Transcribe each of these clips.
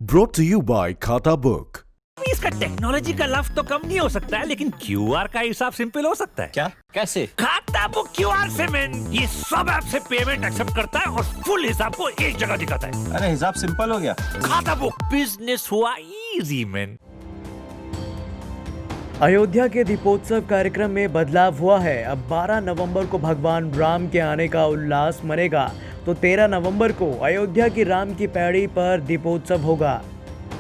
Brought to you by खाता book. इसका technology का लफ्ज तो कम नहीं हो सकता है, लेकिन क्यूआर का हिसाब सिंपल हो सकता है। क्या? कैसे? खाता बुक क्यूआर से मैन, ये सब ऐप से पेमेंट एक्सेप्ट करता है और फुल हिसाब को एक जगह दिखाता है। अरे हिसाब सिंपल हो गया। खाता बुक, बिजनेस हुआ इजी मैन। अयोध्या के दीपोत्सव कार्यक्रम में बदलाव हुआ है। अब 12 नवंबर को भगवान राम के आने का उल्लास मनेगा, तो 13 नवंबर को अयोध्या की राम की पैड़ी पर दीपोत्सव होगा।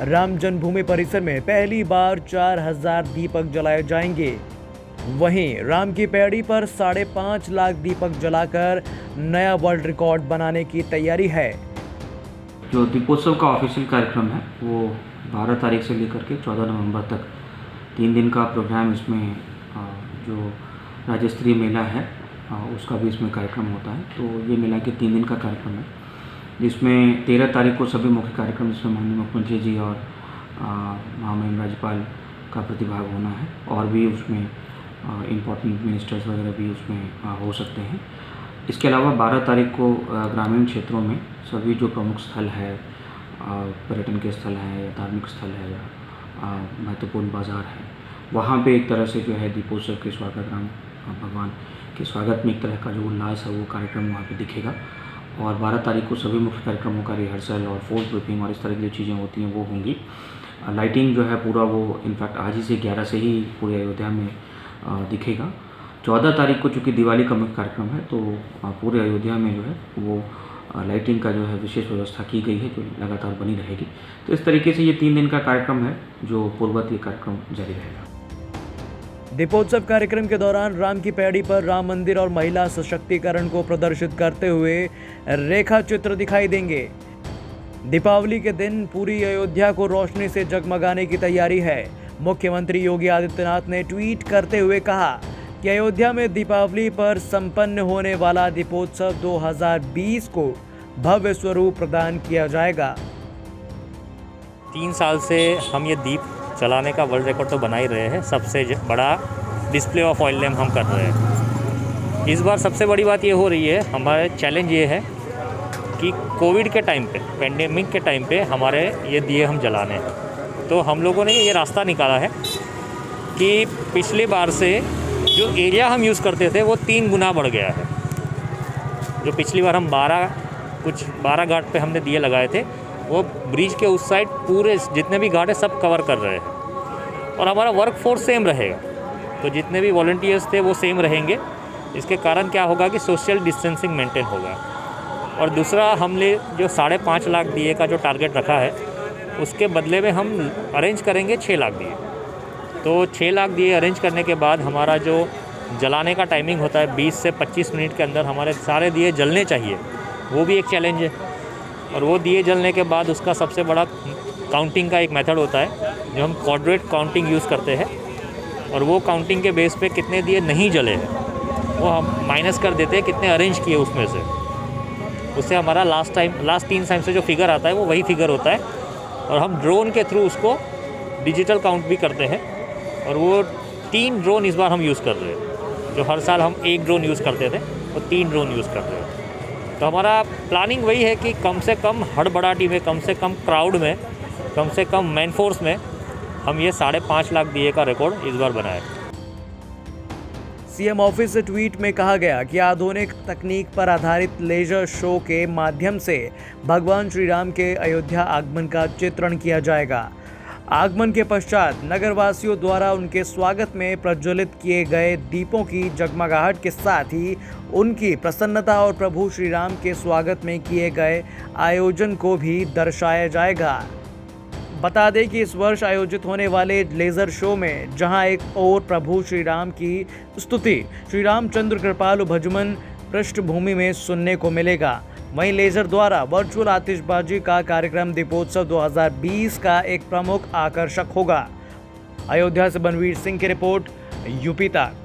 राम जन्मभूमि परिसर में पहली बार 4000 दीपक जलाए जाएंगे। वहीं राम की पैड़ी पर 5.5 लाख दीपक जलाकर नया वर्ल्ड रिकॉर्ड बनाने की तैयारी है। जो दीपोत्सव का ऑफिशियल कार्यक्रम है वो 12 तारीख से लेकर के 14 नवंबर तक 3 दिन का प्रोग्राम, इसमें जो राज्य स्तरीय मेला है उसका भी इसमें कार्यक्रम होता है। तो ये मेला के 3 दिन का कार्यक्रम है, जिसमें 13 तारीख को सभी मुख्य कार्यक्रम, जिसमें माननीय मुख्यमंत्री जी और महामहिम राज्यपाल का प्रतिभाग होना है, और भी उसमें इम्पोर्टेंट मिनिस्टर्स वगैरह भी उसमें हो सकते हैं। इसके अलावा 12 तारीख को ग्रामीण क्षेत्रों में सभी जो प्रमुख स्थल है, पर्यटन के स्थल हैं या धार्मिक स्थल है या महत्वपूर्ण बाज़ार है, वहाँ पे एक तरह से जो है दीपोत्सव के स्वागत, राम भगवान के स्वागत में एक तरह का जो उल्लास है वो कार्यक्रम वहाँ पे दिखेगा। और 12 तारीख को सभी मुख्य कार्यक्रमों का रिहर्सल और फोर्स ग्रुपिंग और इस तरह की जो चीज़ें होती हैं वो होंगी। लाइटिंग जो है पूरा वो इनफैक्ट आज ही से 11 से ही पूरे अयोध्या में दिखेगा। 14 तारीख को चूँकि दिवाली का मुख्य कार्यक्रम है, तो पूरे अयोध्या में जो है वो लाइटिंग का जो है विशेष व्यवस्था की गई है, जो लगातार बनी रहेगी। तो इस तरीके से ये 3 दिन का कार्यक्रम है, जो पूर्ववत ये कार्यक्रम जारी रहेगा। दीपोत्सव कार्यक्रम के दौरान राम की पैड़ी पर राम मंदिर और महिला सशक्तिकरण को प्रदर्शित करते हुए रेखा चित्र दिखाई देंगे। दीपावली के दिन पूरी अयोध्या को रोशनी से जगमगाने की तैयारी है। मुख्यमंत्री योगी आदित्यनाथ ने ट्वीट करते हुए कहा कि अयोध्या में दीपावली पर संपन्न होने वाला दीपोत्सव 2020 को भव्य स्वरूप प्रदान किया जाएगा। 3 साल से हम ये दीप चलाने का वर्ल्ड रिकॉर्ड तो बना ही रहे हैं। सबसे बड़ा डिस्प्ले ऑफ ऑयल लैम्प हम कर रहे हैं। इस बार सबसे बड़ी बात ये हो रही है, हमारे चैलेंज ये है कि कोविड के टाइम पे, पेंडेमिक के टाइम पे हमारे ये दिए हम जलाने हैं। तो हम लोगों ने ये रास्ता निकाला है कि पिछली बार से जो एरिया हम यूज़ करते थे वो 3 गुना बढ़ गया है। जो पिछली बार हम 12 घाट पे हमने दिए लगाए थे, वो ब्रिज के उस साइड पूरे जितने भी घाट है सब कवर कर रहे हैं। और हमारा वर्क फोर्स सेम रहेगा, तो जितने भी वॉलंटियर्स थे वो सेम रहेंगे। इसके कारण क्या होगा कि सोशल डिस्टेंसिंग मेंटेन होगा। और दूसरा, हमने जो 5.5 लाख दिए का जो टारगेट रखा है, उसके बदले में हम अरेंज करेंगे 6 लाख दिए। तो 6 लाख दिए अरेंज करने के बाद हमारा जो जलाने का टाइमिंग होता है 20 से 25 मिनट के अंदर हमारे सारे दिए जलने चाहिए, वो भी एक चैलेंज है। और वो दिए जलने के बाद उसका सबसे बड़ा काउंटिंग का एक मेथड होता है, जो हम क्वाड्रेट काउंटिंग यूज़ करते हैं। और वो काउंटिंग के बेस पे कितने दिए नहीं जले हैं वो हम माइनस कर देते हैं कितने अरेंज किए उसमें से। उससे हमारा लास्ट 3 टाइम से जो फिगर आता है वो वही फिगर होता है। और हम ड्रोन के थ्रू उसको डिजिटल काउंट भी करते हैं। और वो 3 ड्रोन इस बार हम यूज़ कर रहे हैं। जो हर साल हम 1 ड्रोन यूज़ करते थे, वो 3 ड्रोन यूज़ कर रहे हैं। तो हमारा प्लानिंग वही है कि कम से कम हड़बड़ाहटी में, कम से कम क्राउड में, कम से कम मैन फोर्स में हम ये 5.5 लाख दिए का रिकॉर्ड इस बार बनाए। सीएम ऑफिस से ट्वीट में कहा गया कि आधुनिक तकनीक पर आधारित लेजर शो के माध्यम से भगवान श्री राम के अयोध्या आगमन का चित्रण किया जाएगा। आगमन के पश्चात नगरवासियों द्वारा उनके स्वागत में प्रज्वलित किए गए दीपों की जगमगाहट के साथ ही उनकी प्रसन्नता और प्रभु श्री राम के स्वागत में किए गए आयोजन को भी दर्शाया जाएगा। बता दें कि इस वर्ष आयोजित होने वाले लेज़र शो में जहां एक और प्रभु श्री राम की स्तुति श्री रामचंद्र कृपालु भजमन पृष्ठभूमि में सुनने को मिलेगा, वहीं लेजर द्वारा वर्चुअल आतिशबाजी का कार्यक्रम दीपोत्सव 2020 का एक प्रमुख आकर्षक होगा। अयोध्या से बनवीर सिंह की रिपोर्ट, यूपी तक।